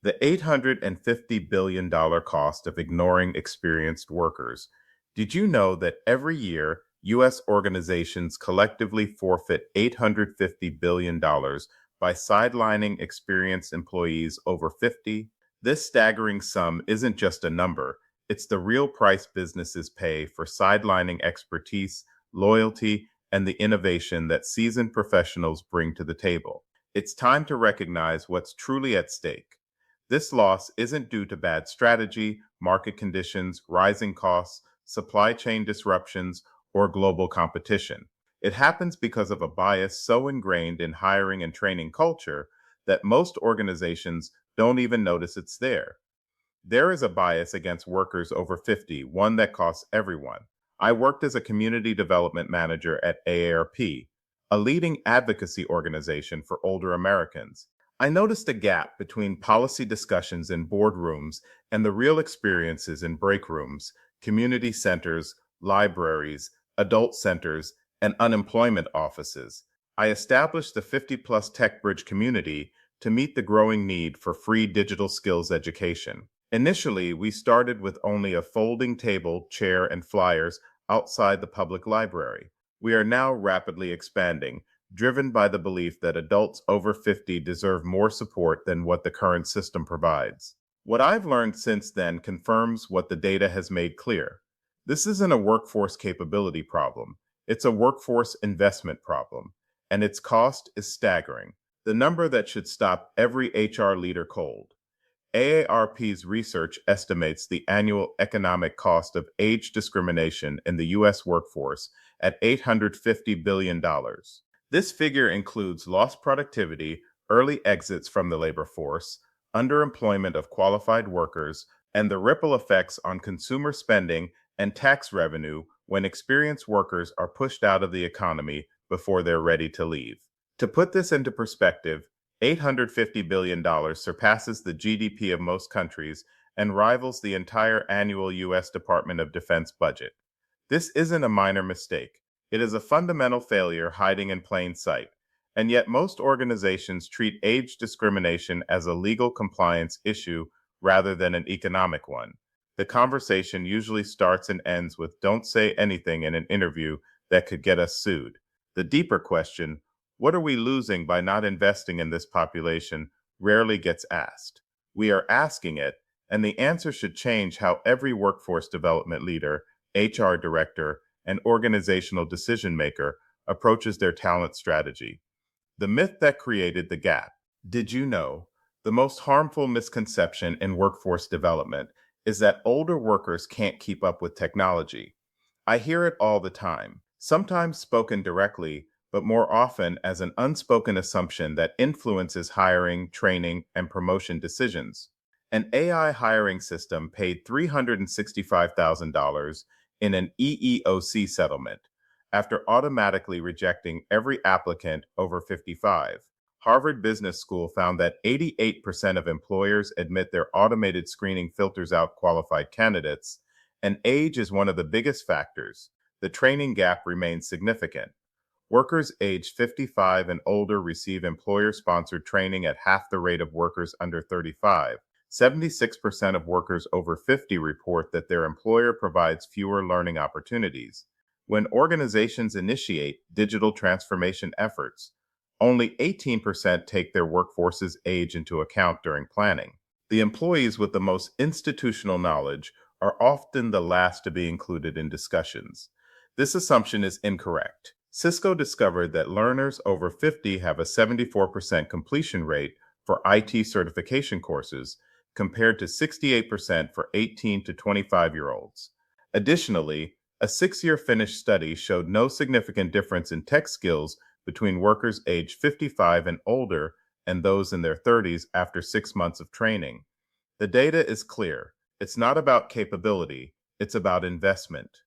The $850 billion cost of ignoring experienced workers. Did you know that every year U.S. organizations collectively forfeit $850 billion by sidelining experienced employees over 50? This staggering sum isn't just a number, it's the real price businesses pay for sidelining expertise, loyalty, and the innovation that seasoned professionals bring to the table. It's time to recognize what's truly at stake. This loss isn't due to bad strategy, market conditions, rising costs, supply chain disruptions, or global competition. It happens because of a bias so ingrained in hiring and training culture that most organizations don't even notice it's there. There is a bias against workers over 50, one that costs everyone. I worked as a community development manager at AARP, a leading advocacy organization for older Americans. I noticed a gap between policy discussions in boardrooms and the real experiences in break rooms, community centers, libraries, adult centers, and unemployment offices. I established the 50 plus Tech Bridge community to meet the growing need for free digital skills education. Initially, we started with only a folding table, chair, and flyers outside the public library. We are now rapidly expanding, driven by the belief that adults over 50 deserve more support than what the current system provides. What I've learned since then confirms what the data has made clear. This isn't a workforce capability problem, it's a workforce investment problem, and its cost is staggering. The number that should stop every HR leader cold. AARP's research estimates the annual economic cost of age discrimination in the U.S. workforce at $850 billion. This figure includes lost productivity, early exits from the labor force, underemployment of qualified workers, and the ripple effects on consumer spending and tax revenue when experienced workers are pushed out of the economy before they're ready to leave. To put this into perspective, $850 billion surpasses the GDP of most countries and rivals the entire annual U.S. Department of Defense budget. This isn't a minor mistake. It is a fundamental failure hiding in plain sight. And yet most organizations treat age discrimination as a legal compliance issue rather than an economic one. The conversation usually starts and ends with "don't say anything in an interview that could get us sued." The deeper question, what are we losing by not investing in this population, rarely gets asked. We are asking it, and the answer should change how every workforce development leader, HR director, and organizational decision maker approaches their talent strategy. The myth that created the gap. Did you know? The most harmful misconception in workforce development is that older workers can't keep up with technology. I hear it all the time, sometimes spoken directly, but more often as an unspoken assumption that influences hiring, training, and promotion decisions. An AI hiring system paid $365,000 in an EEOC settlement after automatically rejecting every applicant over 55. Harvard Business School found that 88% of employers admit their automated screening filters out qualified candidates, and age is one of the biggest factors. The training gap remains significant. Workers aged 55 and older receive employer-sponsored training at half the rate of workers under 35. 76% of workers over 50 report that their employer provides fewer learning opportunities. When organizations initiate digital transformation efforts, only 18% take their workforce's age into account during planning. The employees with the most institutional knowledge are often the last to be included in discussions. This assumption is incorrect. Cisco discovered that learners over 50 have a 74% completion rate for IT certification courses, compared to 68% for 18 to 25-year-olds. Additionally, a 6-year Finnish study showed no significant difference in tech skills between workers aged 55 and older and those in their 30s after 6 months of training. The data is clear. It's not about capability, it's about investment.